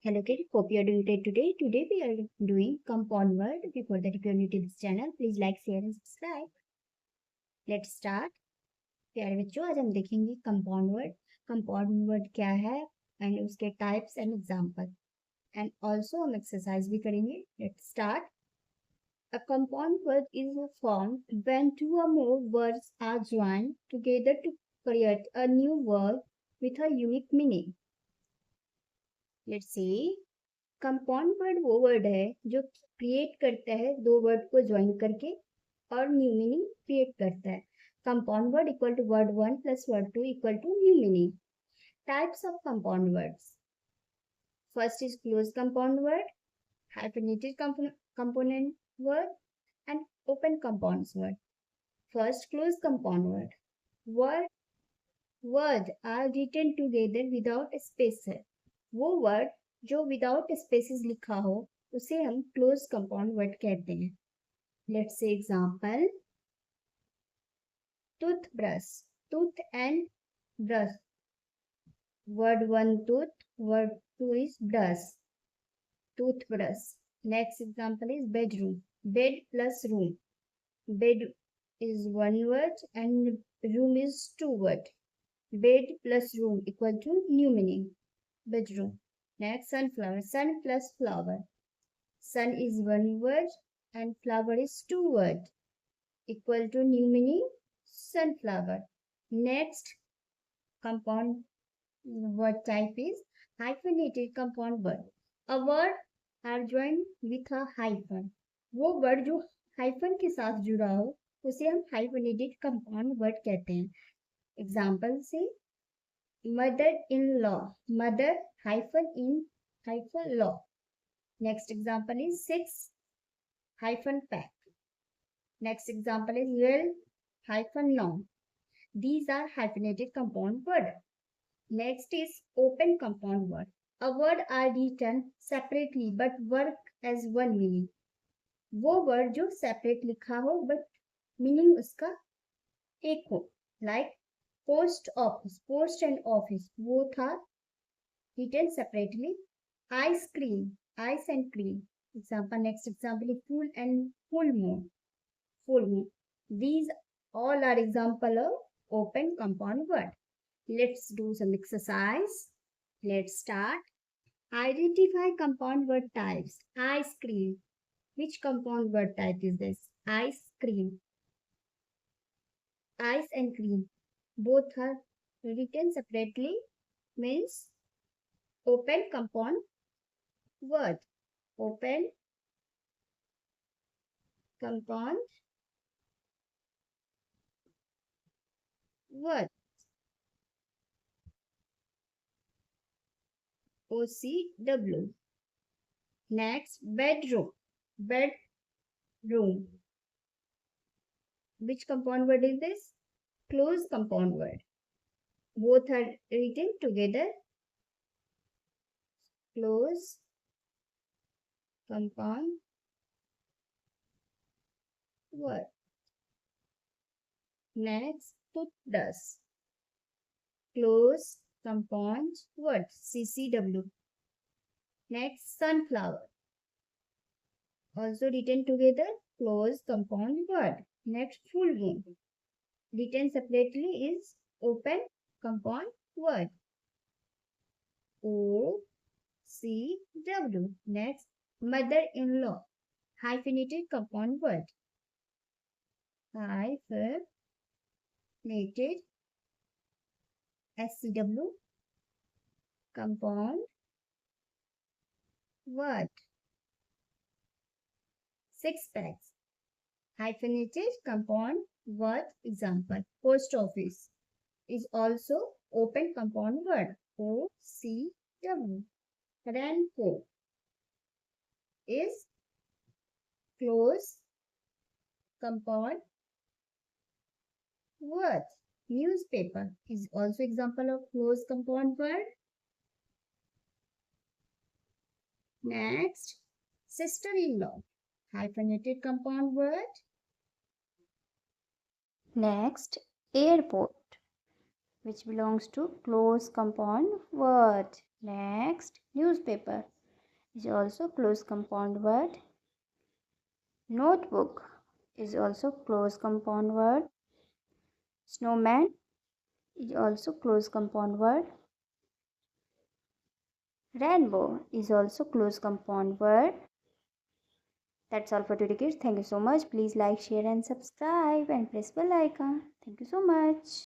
Hello kids, hope you are doing great today. Today we are doing compound word. Before that, if you are new to this channel, please like, share and subscribe. Let's start. प्यारे बच्चों, आज हम देखेंगे compound word. Compound word क्या है and उसके types and example and also हम exercise भी करेंगे. Let's start. A compound word is formed when two or more words are joined together to create a new word with a unique meaning. Let's see. Compound word वो word है जो create करता है दो word को join करके और new meaning create करता है. Compound word equal to word 1 plus word 2 equal to new meaning. Types of compound words. First is close compound word, hyphenated component word and open compound word. First, close compound word. Words are written together without spaces. वो word जो without spaces लिखा हो उसे हम close compound word कहते हैं. Let's say example. Toothbrush, tooth and brush. Word 1 tooth, word 2 is brush. Toothbrush. Next example is bedroom, bed plus room. Bed is one word and room is two word. Bed plus room equal to new meaning, bedroom. Next, sunflower, sun plus flower. Sun is one word and flower is two word equal to new meaning, sunflower. Next, compound word type is hyphenated compound word. A word are joined with a hyphen. वो word जो hyphen के साथ जुड़ा हो उसे हम hyphenated compound word कहते हैं. एग्जाम्पल से mother-in-law, mother hyphen in hyphen law. Next example is 6 hyphen pack. Next example is well hyphen noun. These are hyphenated compound word. Next is open compound word. A word are written separately but work as one meaning. वो word जो separate लिखा हो but meaning उसका एक हो. Like post office, post and office वो था written separately. Ice cream, ice and cream. Example. Next example is full and full moon, full moon. These all are example of open compound word. Let's do some exercise. Let's start. Identify compound word types. Ice cream. Which compound word type is this? Ice cream. Ice and cream. Both are written separately means open compound word. Open compound word. OCW. Next, bedroom. Bedroom. Which compound word is this? Close compound word. Both are written together. Close compound word. Next, toothbrush. Close compound word. CCW. Next, sunflower. Also written together. Close compound word. Next, full moon. Written separately is open compound word. OCW. Next, mother-in-law. Hyphenated compound word. Hyphenated SCW compound word. 6 packs. Hyphenated compound word. Example. Post office is also open compound word. OCW. Raincoat is close compound word. Newspaper is also example of close compound word. Next, sister-in-law. Hyphenated compound word. Next, airport, which belongs to close compound word. Next, newspaper. is also close compound word. Notebook is also close compound word. Snowman is also close compound word. Rainbow is also close compound word. That's all for today, kids. Thank you so much. Please like, share and subscribe and press bell icon. Thank you so much.